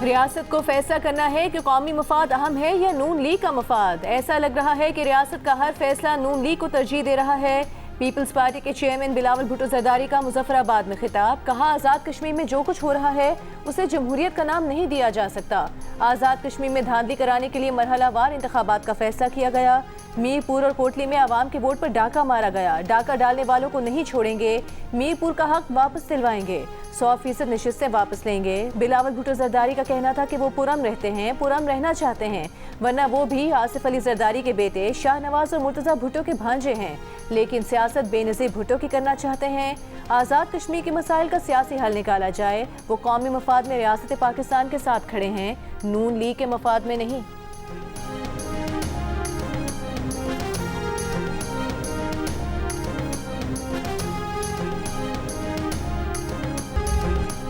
रियासत को फैसला करना है कि कौमी मफाद अहम है या नून लीग का मफाद। ऐसा लग रहा है कि रियासत का हर फैसला नून लीग को तरजीह दे रहा है। पीपल्स पार्टी के चेयरमैन बिलावल भुट्टो जरदारी का मुजफ्फराबाद में खिताब। कहा, आज़ाद कश्मीर में जो कुछ हो रहा है उसे जमहूरियत का नाम नहीं दिया जा सकता। आज़ाद कश्मीर में धांधली कराने के लिए मरहलावार इंतखाबात का फैसला किया गया। मीरपुर और कोटली में आवाम के वोट पर डाका मारा गया। डाका डालने वालों को नहीं छोड़ेंगे। मीरपुर का हक वापस दिलवाएंगे। 100% नशिस्तें वापस लेंगे। बिलावल भुट्टो जरदारी का कहना था कि वो पुरम रहते हैं, पुरम रहना चाहते हैं, वरना वो भी आसिफ अली जरदारी के बेटे शाहनवाज और मुर्तजा भुट्टो के भांजे हैं, लेकिन सियासत बेनज़ीर भुट्टो की करना चाहते हैं। आज़ाद कश्मीर के मसाइल का सियासी हल निकाला जाए। वो कौमी मफाद में रियासत पाकिस्तान के साथ खड़े हैं, नून लीग के मफाद में नहीं।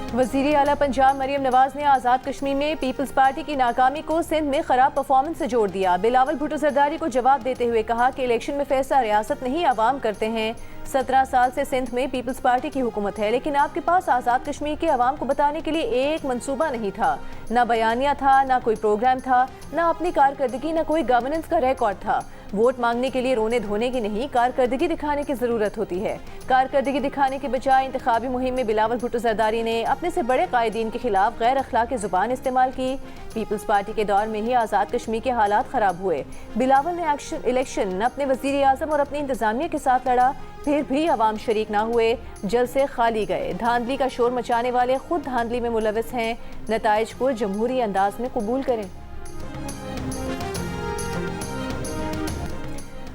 वज़ीर आला पंजाब मरियम नवाज ने आज़ाद कश्मीर में पीपल्स पार्टी की नाकामी को सिंध में खराब परफॉर्मेंस से जोड़ दिया। बिलावल भुट्टो जरदारी को जवाब देते हुए कहा कि इलेक्शन में फैसला रियासत नहीं आवाम करते हैं। 17 साल से सिंध में पीपल्स पार्टी की हुकूमत है, लेकिन आपके पास आज़ाद कश्मीर के अवाम को बताने के लिए एक मंसूबा नहीं था, ना बयानिया था, ना कोई प्रोग्राम था, ना अपनी कारकर्दगी, ना कोई गवर्नेंस का रिकॉर्ड था। वोट मांगने के लिए रोने धोने की नहीं, कारकर्दगी दिखाने की जरूरत होती है। कारकर्दगी दिखाने के बजाय इंतखाबी मुहिम में बिलावल भुट्टो जरदारी ने अपने से बड़े कायदीन के खिलाफ गैर अखलाकी जुबान इस्तेमाल की। पीपल्स पार्टी के दौर में ही आज़ाद कश्मीर के हालात खराब हुए। बिलावल ने इलेक्शन अपने वज़ीर आज़म और अपनी इंतजामिया के साथ लड़ा, फिर भी अवाम शरीक ना हुए, जलसे खाली गए। धांधली का शोर मचाने वाले खुद धांधली में मुलविस हैं। नताइज को जमहूरी अंदाज में कबूल करें।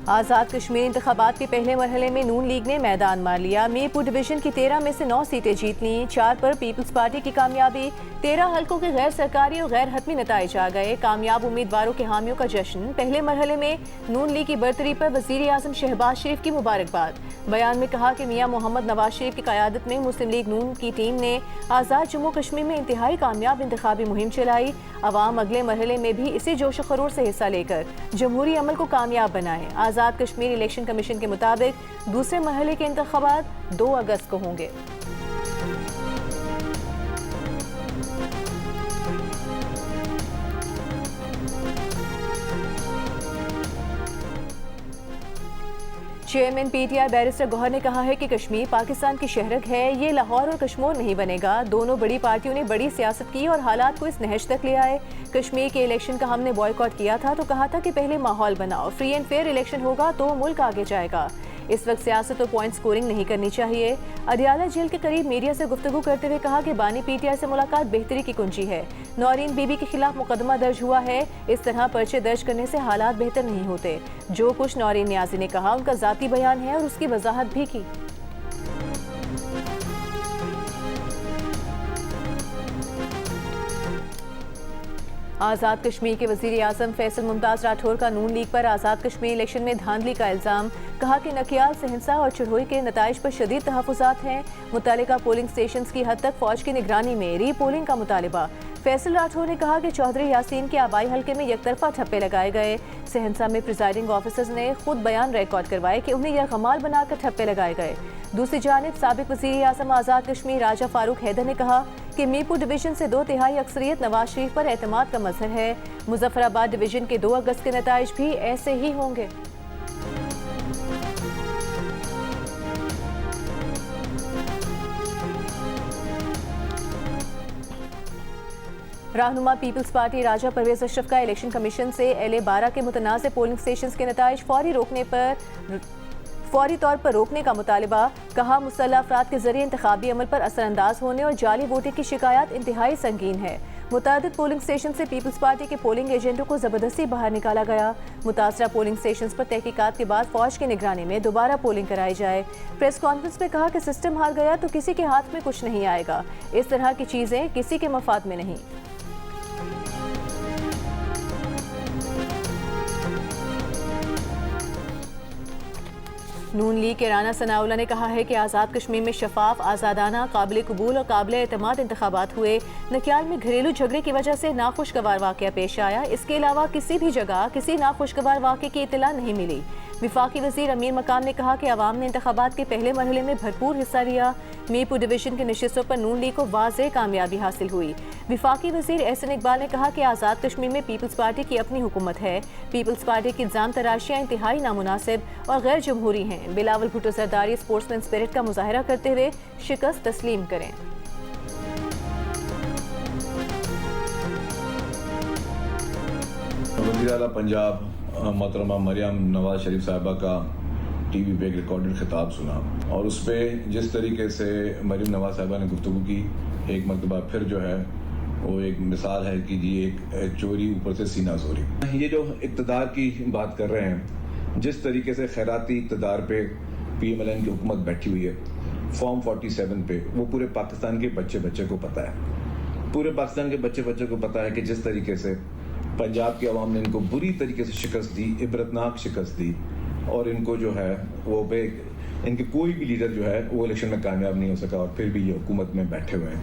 आज़ाद कश्मीर इंतखाबात के पहले मरहले में नून लीग ने मैदान मार लिया। मीरपुर डिवीजन की 13 में से 9 सीटें जीत लीं। 4 पर पीपल्स पार्टी की कामयाबी। 13 हल्कों के गैर सरकारी और गैर हतमी नताइज आ गए। कामयाब उम्मीदवारों के हामियों का जश्न। पहले मरहले में नून लीग की बरतरी पर वज़ीर आज़म शहबाज शरीफ की मुबारकबाद। बयान में कहा कि मियाँ मोहम्मद नवाज शरीफ की क़यादत में मुस्लिम लीग नून की टीम ने आज़ाद जम्मू कश्मीर में इंतहाई कामयाब इंतखाबी मुहिम चलाई। अवाम अगले मरहले में भी इसी जोश खरोर से हिस्सा लेकर जमहूरी अमल को कामयाब बनाएं। आज़ाद कश्मीर इलेक्शन कमीशन के मुताबिक दूसरे मरहले के इंतखाबात 2 अगस्त को होंगे। चेयरमैन पीटीआई बैरिस्टर गौहर ने कहा है कि कश्मीर पाकिस्तान की शहरक है, ये लाहौर और कश्मीर नहीं बनेगा। दोनों बड़ी पार्टियों ने बड़ी सियासत की और हालात को इस नहज तक ले आए। कश्मीर के इलेक्शन का हमने बॉयकॉट किया था तो कहा था कि पहले माहौल बनाओ, फ्री एंड फेयर इलेक्शन होगा तो मुल्क आगे जाएगा। इस वक्त सियासत और पॉइंट स्कोरिंग नहीं करनी चाहिए। अडियाला जेल के करीब मीडिया से गुफ्तगू करते हुए कहा कि बानी पीटीआई से मुलाकात बेहतरी की कुंजी है। नौरीन बीबी के खिलाफ मुकदमा दर्ज हुआ है। इस तरह पर्चे दर्ज करने से हालात बेहतर नहीं होते। जो कुछ नौरीन नियाज़ी ने कहा उनका जाती बयान है और उसकी वजाहत भी की। आज़ाद कश्मीर के वज़ीर आज़म फैसल मुमताज़ राठौर का नून लीग पर आज़ाद कश्मीर इलेक्शन में धांधली का इल्ज़ाम। कहा कि नकियाल, सहंसा और चिड़ोई के नताइज पर शदीद तहफ़्फ़ुज़ात हैं। मुतल्लिका पोलिंग स्टेशन की हद तक फ़ौज की निगरानी में री पोलिंग का मुतालिबा। फैसल राठौर ने कहा कि चौधरी यासीन के आबाई हल्के में एकतरफा ठप्पे लगाए गए। सहंसा में प्रिजाइडिंग ऑफिसर्स ने खुद बयान रिकॉर्ड करवाए कि उन्हें यरगमाल बनाकर ठप्पे लगाए गए। दूसरी जानिब साबिक वज़ीर आज़म आज़ाद कश्मीर राजा फारूक हैदर ने कहा कि मीरपुर डिवीजन से 2/3 अक्सरियत नवाज शरीफ पर एतमाद का मजहर है। मुजफ्फराबाद डिवीजन के 2 अगस्त के नताइज भी ऐसे ही होंगे। रहनुमा पीपल्स पार्टी राजा परवेज अशरफ का इलेक्शन कमीशन से LA-12 के मुतनाज़ पोलिंग स्टेशन के नताइज फौरी तौर पर रोकने का मुतालिबा। कहा, मुसल्लह अफराद के जरिए इंतखाबी अमल पर असरअंदाज होने और जाली वोटिंग की शिकायत इंतहाई संगीन है। मुतादिद पोलिंग स्टेशन से पीपल्स पार्टी के पोलिंग एजेंटों को जबरदस्ती बाहर निकाला गया। मुतासरा पोलिंग स्टेशन पर तहकीकात के बाद फौज की निगरानी में दोबारा पोलिंग कराई जाए। प्रेस कॉन्फ्रेंस में कहा कि सिस्टम हार गया तो किसी के हाथ में कुछ नहीं आएगा। इस तरह की चीजें किसी के मफाद में नहीं। नून लीग के राना सनाउल्लाह ने कहा है कि आज़ाद कश्मीर में शफाफ, आज़ादाना, काबिल कबूल और काबिल एतमाद इंतखाबात हुए। नकियाल में घरेलू झगड़े की वजह से नाखुशगवार वाक़या पेश आया। इसके अलावा किसी भी जगह किसी नाखुशगवार वाक़े की इत्तला नहीं मिली। वफाकी वजीर अमीर मकाम ने कहा कि अवाम ने इंतखाबात के पहले मरहले में भरपूर हिस्सा लिया। मीरपुर डिवीजन की नशिस्तों पर नून लीग को वाज़ेह कामयाबी हासिल हुई। वफाकी वजीर एहसन इकबाल ने कहा कि आज़ाद कश्मीर में पीपल्स पार्टी की अपनी हुकूमत है। पीपल्स पार्टी की इल्ज़ाम तराशियाँ इंतहाई नामुनासिब और गैर जमहूरी हैं। बिलावल भुट्टो जरदारी स्पोर्ट्समैन स्पिरिट का मुजाहरा करते हुए शिकस्त तस्लीम करें। वज़ीर आला पंजाब मोहतरमा मरियम नवाज शरीफ साहिबा का टीवी पे एक रिकॉर्डेड खिताब सुना और उस पर जिस तरीके से मरियम नवाज साहिबा ने गुफ्तगू की, एक मरतबा फिर जो है वो एक मिसाल है कि जी एक चोरी ऊपर से सीना जोरी। ये जो इक़्तिदार की बात कर रहे हैं, जिस तरीके से खैराती इक़्तिदार पे PMLN की हुकूमत बैठी हुई है, फॉर्म 47 पे, वो पूरे पाकिस्तान के बच्चे बच्चे को पता है। पूरे पाकिस्तान के बच्चे बच्चे को पता है कि जिस तरीके से पंजाब की आवाम ने इनको बुरी तरीके से शिकस्त दी, इबरतनाक शिकस्त दी, और इनको जो है वो इनके कोई भी लीडर जो है वो इलेक्शन में कामयाब नहीं हो सका और फिर भी ये हुकूमत में बैठे हुए हैं।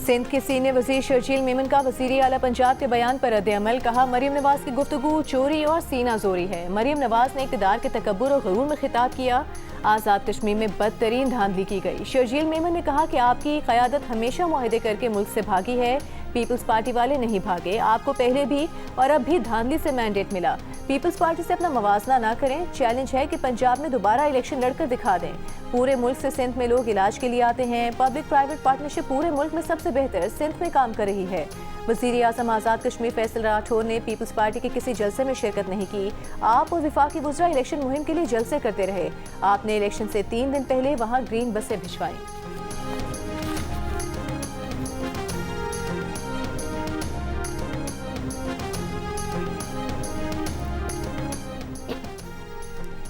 सिंध के सीनियर वजीर शर्जील मेमन का वज़ीर आला पंजाब के बयान पर रद्द-ए-अमल। कहा, मरियम नवाज की गुफ्तगू चोरी और सीना जोरी है। मरियम नवाज ने इक़्तिदार के तकब्बुर और गुरूर में खिताब किया। आज़ाद कश्मीर में बदतरीन धांधली की गई। शर्जील मेमन ने कहा कि आपकी क़यादत हमेशा मुआहदे करके मुल्क से भागी है। पीपल्स पार्टी वाले नहीं भागे। आपको पहले भी और अब भी धांधली से मैंडेट मिला। पीपल्स पार्टी से अपना मवाजना ना करें। चैलेंज है कि पंजाब में दोबारा इलेक्शन लड़कर दिखा दें। पूरे मुल्क से सिंध में लोग इलाज के लिए आते हैं। पब्लिक प्राइवेट पार्टनरशिप पूरे मुल्क में सबसे बेहतर सिंध में काम कर रही है। वज़ीर आज़म आज़ाद कश्मीर फैसल राठौर ने पीपल्स पार्टी के किसी जलसे में शिरकत नहीं की। आप और वफाकी वज़रा इलेक्शन मुहिम के लिए जलसे करते रहे। आपने इलेक्शन से 3 दिन पहले वहाँ ग्रीन बसें भिजवाई।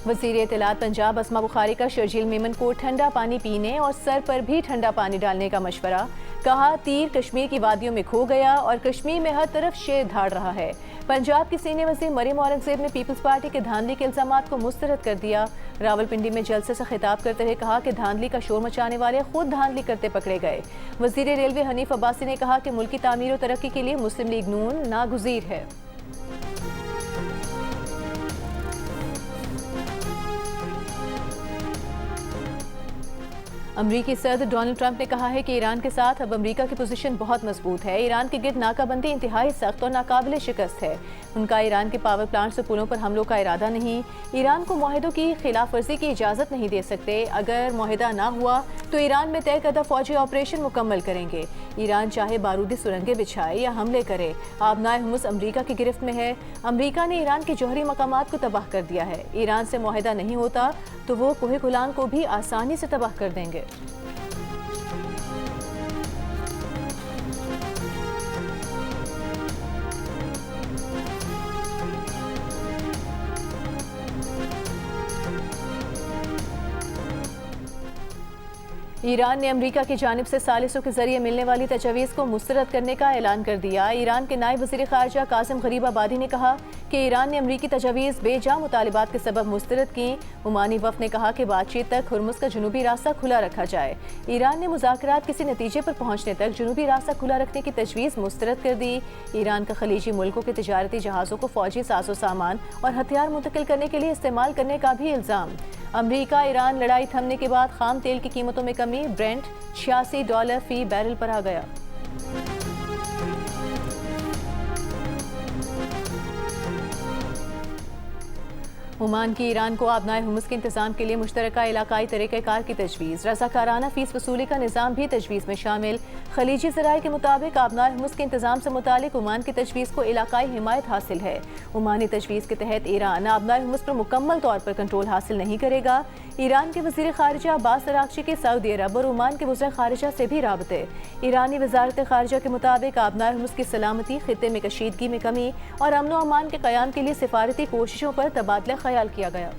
वज़ीर इत्तलात पंजाब अस्मा बुखारी का शर्जील मेमन को ठंडा पानी पीने और सर पर भी ठंडा पानी डालने का मशवरा। कहा, तीर कश्मीर की वादियों में खो गया और कश्मीर में हर तरफ शेर धाड़ रहा है। पंजाब की सीनियर वज़ीर मरियम औरंगज़ेब ने पीपल्स पार्टी के धांधली के इल्ज़ामात को मुस्तरद कर दिया। रावलपिंडी में जलसे से खिताब करते हुए कहा कि धांधली का शोर मचाने वाले खुद धांधली करते पकड़े गए। वज़ीर रेलवे हनीफ अब्बासी ने कहा कि मुल्क की तामीर और तरक्की के लिए मुस्लिम लीग नून नागुज़ीर है। अमरीकी सदर डोनाल्ड ट्रंप ने कहा है कि ईरान के साथ अब अमरीका की पोजीशन बहुत मजबूत है। ईरान के गिर्द नाकाबंदी इंतहाई सख्त और नाकाबिले शिकस्त है। उनका ईरान के पावर प्लांट्स और पुलों पर हमलों का इरादा नहीं। ईरान को मुआहदों की खिलाफ वर्जी की इजाज़त नहीं दे सकते। अगर मुआहदा ना हुआ तो ईरान में तय करदा फौजी ऑपरेशन मुकम्मल करेंगे। ईरान चाहे बारूदी सुरंगें बिछाए या हमले करे, आबनाए हुमुस अमरीका की गिरफ्त में है। अमरीका ने ईरान के जौहरी मकामात को तबाह कर दिया है। ईरान से मुआहदा नहीं होता तो वो कोहे गुलान को भी आसानी से तबाह कर देंगे। ईरान ने अमरीका की जानिब से सालिसों के जरिए मिलने वाली तजवीज़ को मुस्तरद करने का ऐलान कर दिया। ईरान के नायब वज़ीर ख़ारजा कासिम गरीबाबादी ने कहा कि ईरान ने अमरीकी तजवीज़ बेजा मुतालिबात के सबब मुस्तरद की। ओमानी वफ़द ने कहा कि बातचीत तक हुर्मुज़ का जुनूबी रास्ता खुला रखा जाए। ईरान ने मुज़ाकरात किसी नतीजे पर पहुँचने तक जुनूबी रास्ता खुला रखने की तजवीज़ मुस्तरद कर दी। ईरान का खलीजी मुल्कों के तिजारती जहाज़ों को फ़ौजी साजो सामान और हथियार मुंतकिल करने के लिए इस्तेमाल करने का भी इल्ज़ाम। अमरीका ईरान लड़ाई थमने के बाद खाम तेल की कीमतों में कमी, ब्रेंट $86 फी बैरल पर आ गया। ओमान की ईरान को आबनाए हुमुस के इंतजाम के लिए मुश्तरका इलाकाई तरीक़ाकार की तजवीज़। रज़ाकाराना फीस वसूली का निज़ाम भी तजवीज़ में शामिल। खलीजी ज़राए के मुताबिक आबनाए हुमुस के इंतजाम से मुतालिक ओमान की तजवीज़ को इलाकाई हिमायत हासिल है। ओमानी तजवीज़ के तहत ईरान आबनाए हुमुस पर मुकम्मल तौर पर कंट्रोल हासिल नहीं करेगा। ईरान के वज़ीर ख़ारिजा अब्बास अराग़ची के सऊदी अरब और ओमान के वज़ीर ख़ारिजा से भी राबते। ईरानी वज़ारत ख़ारिजा के मुताबिक आबनाए हुमुस की सलामती, ख़ित्ते में कशीदगी में कमी और अमन व अमान के क़याम के लिए सिफारती कोशिशों पर तबादला ख्याल किया गया।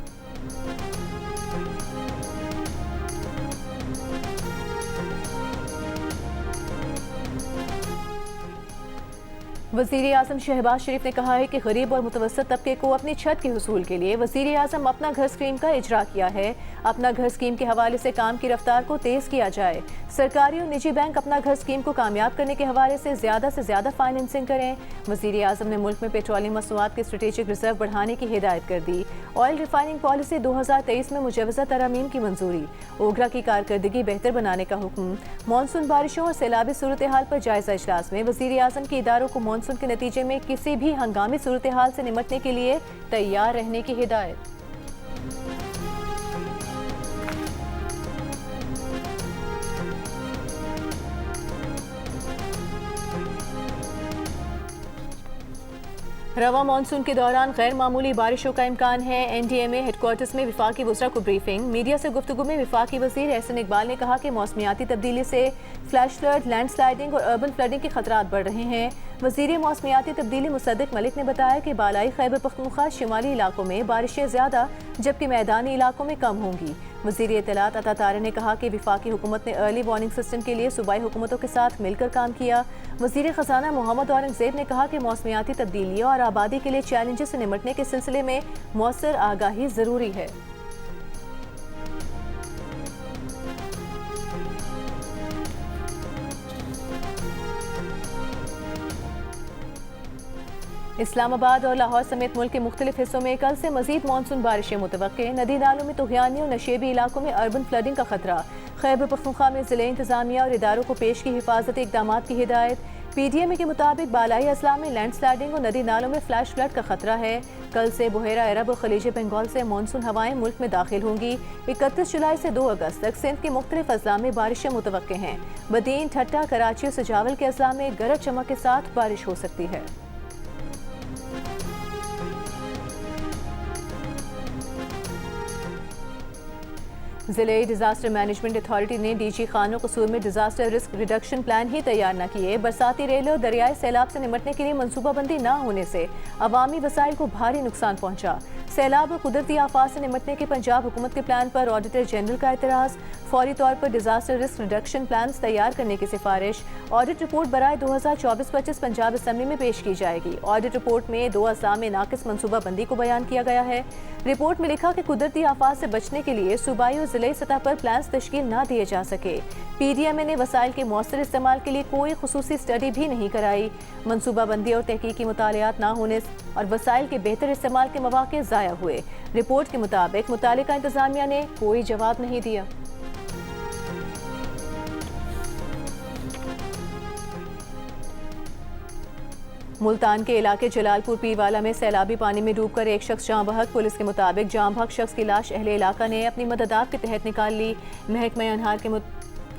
वज़ीर आज़म शहबाज शरीफ ने कहा है कि गरीब और मुतवस्सित तबके को अपनी छत के हुसूल के लिए वज़ीर आज़म अपना घर स्कीम का इजरा किया है। अपना घर स्कीम के हवाले से काम की रफ्तार को तेज़ किया जाए। सरकारी और निजी बैंक अपना घर स्कीम को कामयाब करने के हवाले से ज़्यादा फाइनेंसिंग करें। वज़ीर आज़म ने मुल्क में पेट्रोलियम मसनूआत के स्ट्रेटेजिक रिजर्व बढ़ाने की हिदायत कर दी। ऑयल रिफाइनिंग पॉलिसी 2023 में मुजवज़ा तरमीम की मंजूरी। ओगरा की कारकर्दगी बेहतर बनाने का हुक्म। मानसून बारिशों और सैलाबी सूरत हाल पर जायजा इजलास में वज़ीर आज़म के इदारों को मानसून के नतीजे में किसी भी हंगामी सूरत हाल से निपटने के लिए तैयार रहने की हिदायत। रवा मानसून के दौरान गैर मामूली बारिशों का इम्कान है। NDMA हेडक्वार्टर्स में विफाकी वज़रा को ब्रीफिंग। मीडिया से गुफ्तगू में विफाकी वज़ीर एहसन इकबाल ने कहा कि मौसमियाती तब्दीली से फ्लैश फ्लड, लैंड स्लाइडिंग और अर्बन फ्लडिंग के खतरात बढ़ रहे हैं। वज़ीर मौसमियाती तब्दीली मुसद्दिक मलिक ने बताया कि बालाई खैबर पख्तूनख्वा शिमाली इलाकों में बारिशें ज़्यादा जबकि मैदानी इलाकों में कम होंगी। वज़ीर इत्तलात अता तारे ने कहा कि विफाकी हुकूमत ने अर्ली वार्निंग सिस्टम के लिए सूबाई हुकूमतों के साथ मिलकर काम किया। वज़ीर ख़जाना मोहम्मद औरंगज़ेब ने कहा कि मौसमियाती तब्दीलियों और आबादी के लिए चैलेंजेस से निपटने के सिलसिले में मौसर आगाही ज़रूरी है। इस्लामाबाद और लाहौर समेत मुल्क के मुख्तलिफ हिस्सों में कल से मजीद मानसून बारिशें मुतवक्के। नदी नालों में तुग़यानी और नशेबी इलाकों में अर्बन फ्लडिंग का खतरा। खैबर पख्तूनख्वा में ज़िले इंतज़ामिया और इदारों को पेश की हिफाजती इक़दाम की हिदायत। PDMA के मुताबिक बालाई अजला में लैंड स्लाइडिंग और नदी नालों में फ्लैश फ्लड का खतरा है। कल से बुहेरा अरब और खलीज बंगाल से मानसून हवाएं मुल्क में दाखिल होंगी। 31 जुलाई से 2 अगस्त तक सिंध के मुख्तलिफ अजला में बारिशें मुतवक्के हैं। बदीन, ठट्टा, कराची और सजावल के अजला में गरज चमक के साथ बारिश हो सकती है। ज़िले डिजास्टर मैनेजमेंट अथॉरिटी ने DG खानो कसूर में डिजास्टर रिस्क रिडक्शन प्लान ही तैयार न किए। बरसाती रेल और दरियाई सैलाब से निपटने के लिए मनसूबाबंदी न होने से अवामी वसाइल को भारी नुकसान पहुंचा। सैलाब और कुदरती आफात से निपटने के पंजाब हुकूमत के प्लान पर ऑडिटर जनरल का एतराज़। फौरी तौर पर डिजास्टर रिस्क रिडक्शन प्लान तैयार करने की सिफारिश। ऑडिट रिपोर्ट बराए 2024-25 पंजाब असम्बली में पेश की जाएगी। ऑडिट रिपोर्ट में 2 अज़ला में नाकिस मनसूबाबंदी को बयान किया गया है। रिपोर्ट में लिखा कि कुदरती आफात से बचने के लिए सूबाई और ज़िले सतह पर प्लान तश्कील न दिए जा सके। PDMA ने वसाइल के मौसर इस्तेमाल के लिए कोई खुसूसी स्टडी भी नहीं कराई। मनसूबाबंदी और तहकीकी मुतालियात न होने और वसाइल के बेहतर इस्तेमाल के मौके ज़ाया हुए। रिपोर्ट के मुताबिक मुतालिका इंतजामिया ने कोई जवाब नहीं दिया। मुल्तान के इलाके जलालपुर पीरवाला में सैलाबी पानी में डूबकर एक शख्स जाँ बहक। पुलिस के मुताबिक जाँ बहक शख्स की लाश अहले इलाका ने अपनी मददात के तहत निकाल ली। महकमा अनहार के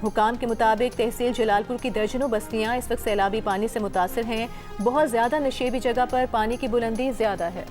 हुकाम के मुताबिक तहसील जलालपुर की दर्जनों बस्तियां इस वक्त सैलाबी पानी से मुतासिर हैं। बहुत ज़्यादा नशेबी जगह पर पानी की बुलंदी ज़्यादा है।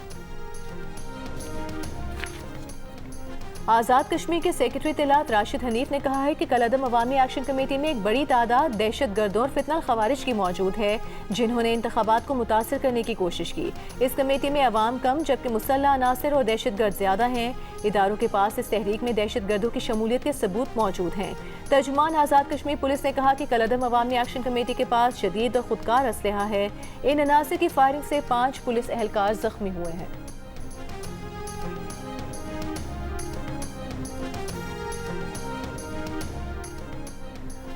आज़ाद कश्मीर के सेक्रेटरी इत्तलात राशिद हनीफ ने कहा है कि कलअदम अवामी एक्शन कमेटी में एक बड़ी तादाद दहशतगर्दों और फितना खवारिज की मौजूद है जिन्होंने इंतखाबात को मुतासर करने की कोशिश की। इस कमेटी में अवाम कम जबकि मुसल्लह अनासर और दहशतगर्द ज़्यादा हैं। इदारों के पास इस तहरीक में दहशतगर्दों की शमूलियत के सबूत मौजूद हैं। तर्जुमान आज़ाद कश्मीर पुलिस ने कहा कि कलअदम अवामी एक्शन कमेटी के पास शदीद और खुदकार असलहा है। इन अनासर की फायरिंग से 5 पुलिस एहलकार जख्मी हुए हैं।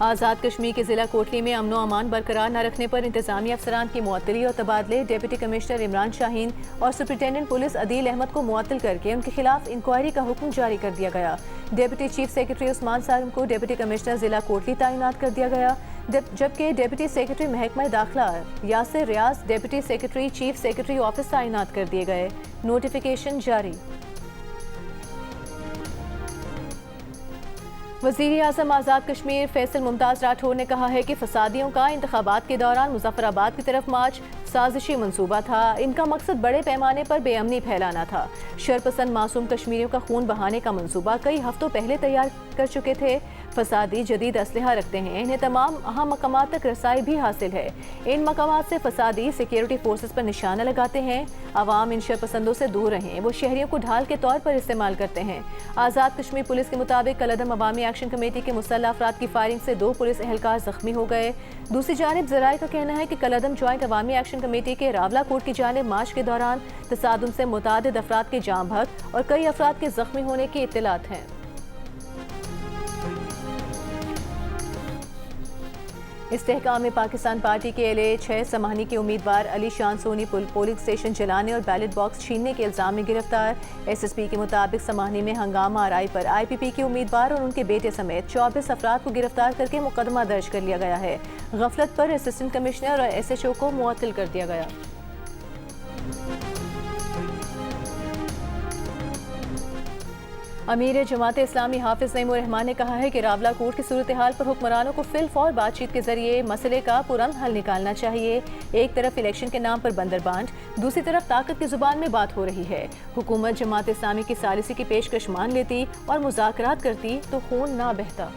आज़ाद कश्मीर के ज़िला कोटली में अमनो अमान बरकरार न रखने पर इंतजामी अफसरान की मुअत्तली और तबादले। डिप्टी कमिश्नर इमरान शाहीन और सुपरिटेंडेंट पुलिस अदील अहमद को मुअत्तल करके उनके खिलाफ इंक्वायरी का हुक्म जारी कर दिया गया। डिप्टी चीफ सेक्रेटरी उस्मान सारम को डिप्टी कमिश्नर ज़िला कोटली तैनात कर दिया गया, जबकि डिप्टी सेक्रेटरी महकमा दाखिला Yasir Riyaz deputy secretary chief secretary office तैनात कर दिए गए। नोटिफिकेशन जारी। वज़ीर आज़म आज़ाद कश्मीर फैसल मुमताज़ राठौर ने कहा है कि फसादियों का इंतखाबात के दौरान मुजफ्फराबाद की तरफ मार्च साजिशी मंसूबा था। इनका मकसद बड़े पैमाने पर बेअमनी फैलाना था। शरपसंद मासूम कश्मीरियों का खून बहाने का मंसूबा कई हफ्तों पहले तैयार कर चुके थे। फसादी जदीद असलहा रखते हैं। इन्हें तमाम अहम मकामात तक रसाई भी हासिल है। इन मकामात से फसादी सिक्योरिटी फोर्सेस पर निशाना लगाते हैं। अवाम इन शरपसंदों से दूर रहें, वो शहरियों को ढाल के तौर पर इस्तेमाल करते हैं। आज़ाद कश्मीर पुलिस के मुताबिक कलअदम अवामी एक्शन कमेटी के मुसल्लह अफराद की फायरिंग से 2 पुलिस एहलकार जख्मी हो गए। दूसरी जानिब ज़राए का कहना है कि कलअदम ज्वाइंट अवामी एक्शन कमेटी के रावला कोट की जानिब मार्च के दौरान तसादुम से मुतादिद अफराद के जाम बहक और कई अफराद के जख्मी होने की इत्तलात हैं। इस्तेहकाम पाकिस्तान पार्टी के LA 6 समाहनी के उम्मीदवार अली शान सोनी पोलिंग स्टेशन जलाने और बैलेट बॉक्स छीनने के इल्जाम में गिरफ्तार। SSP के मुताबिक समाहनी में हंगामा आराई पर IPP के उम्मीदवार और उनके बेटे समेत 24 अफराद को गिरफ्तार करके मुकदमा दर्ज कर लिया गया है। गफलत पर असिस्टेंट कमिश्नर और SHO को मुअत्तल कर दिया गया। अमीर जमात इस्लामी हाफिज नईमुर रहमान ने कहा है कि रावला कोट की सूरत हाल पर हुक्मरानों को फिलफौर बातचीत के जरिए मसले का पुरअमन हल निकालना चाहिए। एक तरफ इलेक्शन के नाम पर बंदरबांट, दूसरी तरफ ताकत की जुबान में बात हो रही है। हुकूमत जमात इस्लामी की सालिसी की पेशकश मान लेती और मुज़ाकरात करती तो खून ना बहता।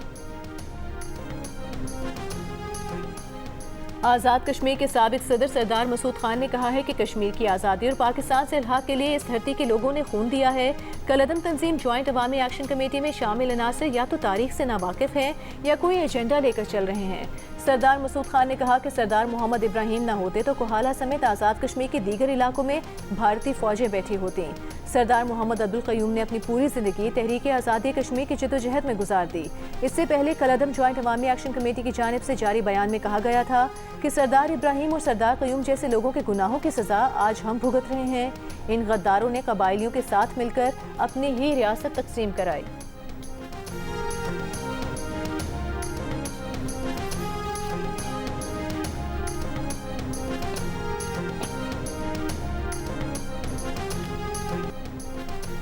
आज़ाद कश्मीर के साबिक सदर सरदार मसूद खान ने कहा है कि कश्मीर की आज़ादी और पाकिस्तान से इल्हाक के लिए इस धरती के लोगों ने खून दिया है। कलअदम तंजीम ज्वाइंट अवामी एक्शन कमेटी में शामिल अनासर या तो तारीख से नावाकिफ हैं या कोई एजेंडा लेकर चल रहे हैं। सरदार मसूद खान ने कहा कि सरदार मोहम्मद इब्राहिम न होते तो कोहाला समेत आज़ाद कश्मीर के दीगर इलाकों में भारतीय फौजें बैठी होती। सरदार मोहम्मद अब्दुल क़य्यूम ने अपनी पूरी जिंदगी तहरीक आज़ादी कश्मीर की जदोजहद में गुजार दी। इससे पहले कलअदम ज्वाइंट अवामी एक्शन कमेटी की जानिब से जारी बयान में कहा गया था कि सरदार इब्राहिम और सरदार क़य्यूम जैसे लोगों के गुनाहों की सजा आज हम भुगत रहे हैं। इन गद्दारों ने कबायलियों के साथ मिलकर अपनी ही रियासत तकसीम कराई।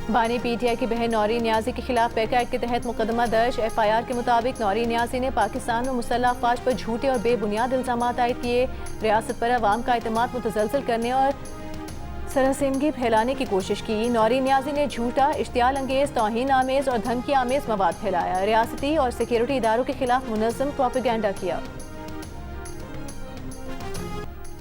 बानी PTI की बहन नौरीन नियाजी के खिलाफ पैका एक्ट के तहत मुकदमा दर्ज। FIR के मुताबिक नौरीन नियाजी ने पाकिस्तान में मुसल्लह अफवाज पर झूठे और बेबुनियाद इल्जाम आयद किए, रियासत पर अवाम का एतमाद मुतज़लज़ल करने और सरहसेमगी फैलाने की कोशिश की। नौरीन नियाजी ने झूठा, इश्तियाल अंगेज, तौहीन आमेज और धमकी आमेज मवाद फैलाया, रियासती और सिक्योरिटी इदारों के खिलाफ मुनज़्ज़म प्रोपेगेंडा किया।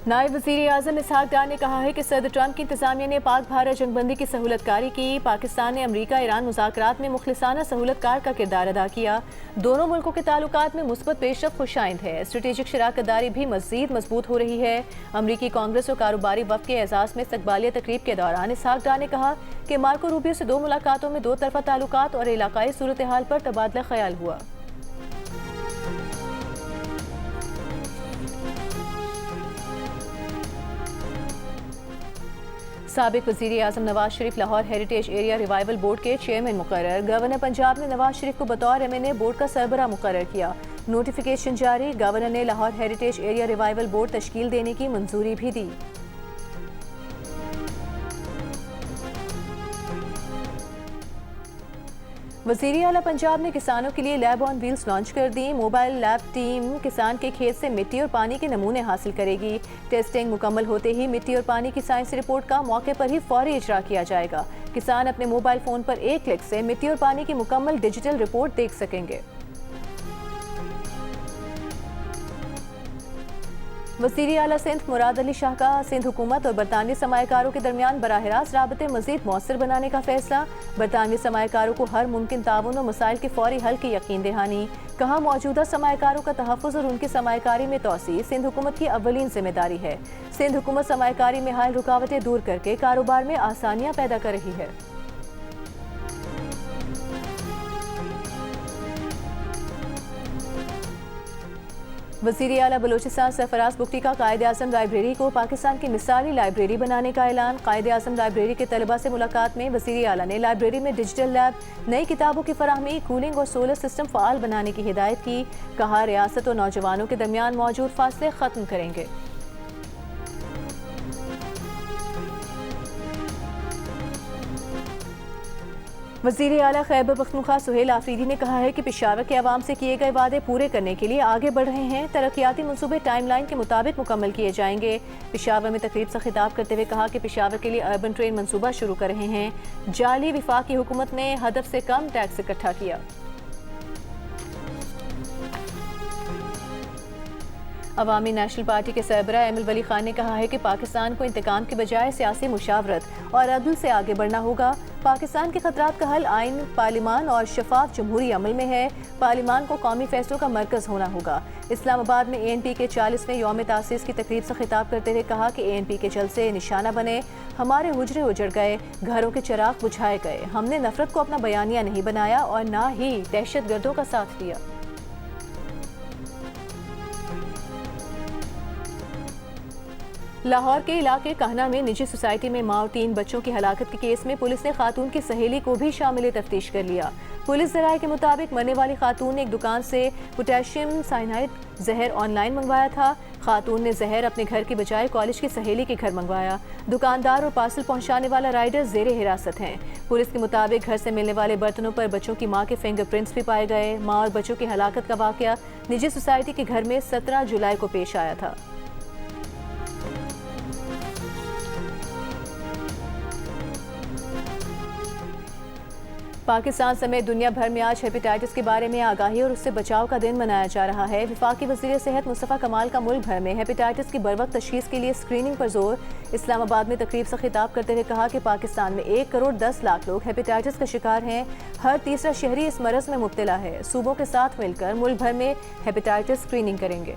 नायब वज़ीर आज़म इसहाक डार ने कहा है कि सदर ट्रंप की इंतजामिया ने पाक भारत जंगबंदी की सहूलतकारी की। पाकिस्तान ने अमरीका ईरान मुज़ाकरात में मुखलिसाना सहूलतकार का किरदार अदा किया। दोनों मुल्कों के ताल्लुकात में मुस्बत पेशरफ्त खुशाइंद है। स्ट्रेटेजिक शराकतदारी भी मज़ीद मजबूत हो रही है। अमरीकी कांग्रेस और कारोबारी वफ़द के एजाज़ में इस्तकबालिया तकरीब के दौरान इसहाक डार ने कहा कि मार्को रूबियो से 2 मुलाकातों में 2 तरफ़ा ताल्लुकात और इलाकाई सूरत हाल पर तबादला ख्याल हुआ। साबिक वज़ीर आज़म Nawaz Sharif Lahore heritage area revival board के चेयरमैन मुकर्रर। गवर्नर पंजाब ने नवाज शरीफ को बतौर MNA बोर्ड का सरबराह मुकर्रर किया। नोटिफिकेशन जारी। गवर्नर ने Lahore heritage area revival board तश्कील देने की मंजूरी भी दी। वज़ीर आला पंजाब ने किसानों के लिए लैब ऑन व्हील्स लॉन्च कर दी। मोबाइल लैब टीम किसान के खेत से मिट्टी और पानी के नमूने हासिल करेगी। टेस्टिंग मुकम्मल होते ही मिट्टी और पानी की साइंसी रिपोर्ट का मौके पर ही फौरी इजरा किया जाएगा। किसान अपने मोबाइल फ़ोन पर एक क्लिक से मिट्टी और पानी की मुकम्मल डिजिटल रिपोर्ट देख सकेंगे। वज़ीर आला सिंध मुराद अली शाह का सिंध हुकूमत और बरतानवी सरमायाकारों के दरमियान बराह रास्त राबते मज़ीद मौसर बनाने का फैसला। बरतानवी सरमायाकारों को हर मुमकिन ताउन और मसाइल के फौरी हल की यकीन दहानी। कहा मौजूदा सरमायाकारों का तहफ़्फ़ुज़ और उनकी सरमायाकारी में तोसी सिंध हुकूमत की अव्वलीन जिम्मेदारी है। सिंध हुकूमत सरमायाकारी में हाल रुकावटें दूर करके कारोबार में आसानियाँ पैदा कर रही है। वज़ीर आला बलोचिस्तान सरफराज बुख्ती का कायद आज़म लाइब्रेरी को पाकिस्तान की मिसाली लाइब्रेरी बनाने का ऐलान। कायद आज़म लाइब्रेरी के तलबा से मुलाकात में वज़ीर आला ने लाइब्रेरी में डिजिटल लैब, नई किताबों की फराहमी, कूलिंग और सोलर सिस्टम फ़ाल बनाने की हिदायत की। कहा रियासत और नौजवानों के दरमियान मौजूद फासले ख़त्म करेंगे। वज़ीर आला खैबर पख्तूनख्वा सुहेल आफरीदी ने कहा है कि पेशावर के अवाम से किए गए वादे पूरे करने के लिए आगे बढ़ रहे हैं। तरक्याती मंसूबे टाइमलाइन के मुताबिक मुकम्मल किए जाएंगे। पेशावर में तकरीब से खिताब करते हुए कहा कि पेशावर के लिए अर्बन ट्रेन मंसूबा शुरू कर रहे हैं। जाली विफाकी हुकूमत ने हदफ से कम टैक्स इकट्ठा किया। अवामी नेशनल पार्टी के सरबराह एमिल वली खान ने कहा है कि पाकिस्तान को इंतकाम के बजाय सियासी मुशावरत और अदल से आगे बढ़ना होगा। पाकिस्तान के खतरात का हल आइन, पार्लिमान और शफाफ जमहूरी अमल में है। पार्लिमान को कौमी फैसलों का मरकज होना होगा। इस्लामाबाद में ANP के 40वें यौम तासीस की तकरीब से खिताब करते हुए कहा कि ANP के जलसे निशाना बने, हमारे हुजरे उजड़ गए, घरों के चिराग बुझाए गए। हमने नफरत को अपना बयानिया नहीं बनाया और ना ही दहशतगर्दों का साथ दिया। लाहौर के इलाके कहना में निजी सोसाइटी में मां और 3 बच्चों की हलाकत के केस में पुलिस ने खातून की सहेली को भी शामिल तफ्तीश कर लिया। पुलिस ज़राए के मुताबिक मरने वाली खातून ने एक दुकान से पोटेशियम साइनाइड जहर ऑनलाइन मंगवाया था। खातून ने जहर अपने घर की बजाय कॉलेज की सहेली के घर मंगवाया। दुकानदार और पार्सल पहुंचाने वाला राइडर जेरे हिरासत हैं। पुलिस के मुताबिक घर से मिलने वाले बर्तनों पर बच्चों की मां के फिंगरप्रिंट्स भी पाए गए। मां और बच्चों की हलाकत का वाकया निजी सोसाइटी के घर में 17 जुलाई को पेश आया था। पाकिस्तान समेत दुनिया भर में आज हेपेटाइटिस के बारे में आगाही और उससे बचाव का दिन मनाया जा रहा है। वफाकी वज़ीर सेहत मुस्तफ़ा कमाल का मुल्क भर में हेपेटाइटिस की बरवक्त तशखीस के लिए स्क्रीनिंग पर जोर। इस्लामाबाद में तकरीब से खिताब करते हुए कहा कि पाकिस्तान में 1 करोड़ 10 लाख लोग हेपेटाइटिस का शिकार हैं। हर तीसरा शहरी इस मरज़ में मुब्तला है। सूबों के साथ मिलकर मुल्क भर में हेपेटाइटिस स्क्रीनिंग करेंगे।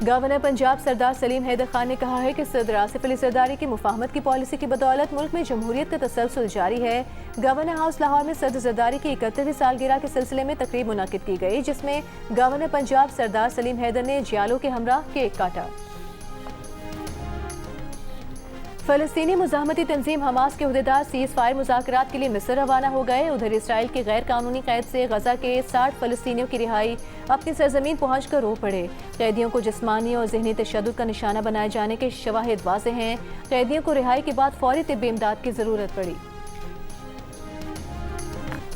गवर्नर पंजाब सरदार सलीम हैदर खान ने कहा है कि सदर आसिफ अली जरदारी की मुफाहमत की पॉलिसी की बदौलत मुल्क में जमहूरियत का तसलसल जारी है। गवर्नर हाउस लाहौर में सदर जरदारी की 31वीं सालगिरह के सिलसिले में तकरीब मुनाकिद की गई, जिसमें गवर्नर पंजाब सरदार सलीम हैदर ने जियालों के हमरा केक काटा। फ़लस्तीनी मुज़ाहमती तंजीम हमास के उहदेदार सीज़ फायर मुज़ाकरात के लिए मिस्र रवाना हो गए। उधर इसराइल के गैर कानूनी कैद से गजा के 60 फ़लस्तीनियों की रिहाई अपनी सरजमीन पहुँच कर रो पड़े। कैदियों को जिस्मानी और ज़हनी तशद्दुद का निशाना बनाए जाने के शवाहिद वाज़े हैं। कैदियों को रिहाई के बाद फौरी तिब्बी इमदाद की ज़रूरत पड़ी।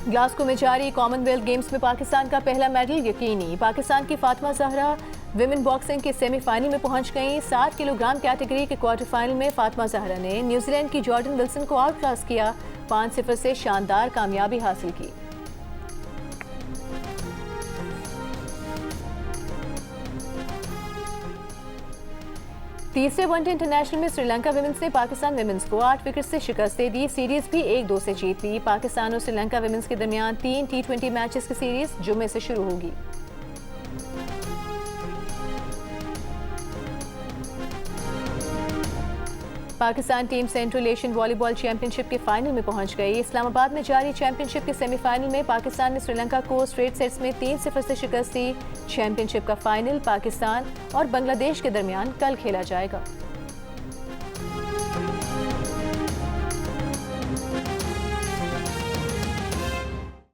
ग्लासगो में जारी कॉमनवेल्थ गेम्स में पाकिस्तान का पहला मेडल यकीनी। पाकिस्तान की फातिमा ज़हरा विमेन बॉक्सिंग के सेमीफाइनल में पहुंच गई। 60 किलोग्राम कैटेगरी के क्वार्टर फाइनल में फातिमा ज़हरा ने न्यूजीलैंड की जॉर्डन विल्सन को आउट क्लास किया। 5-0 से शानदार कामयाबी हासिल की। तीसरे वनडे इंटरनेशनल में श्रीलंका विमेंस ने पाकिस्तान विमेंस को 8 विकेट से शिकस्त दे दी। सीरीज भी 1-2 से जीत ली। पाकिस्तान और श्रीलंका विमेंस के दरमियान 3 T20 मैचेस की सीरीज जुम्मे से शुरू होगी। Pakistan team central Asian volleyball championship के फाइनल में पहुंच गई। इस्लामाबाद में जारी चैंपियनशिप के सेमीफाइनल में पाकिस्तान ने श्रीलंका को स्ट्रेट सेट्स में 3-0 से शिकस्त दी। चैंपियनशिप का फाइनल पाकिस्तान और बांग्लादेश के दरमियान कल खेला जाएगा।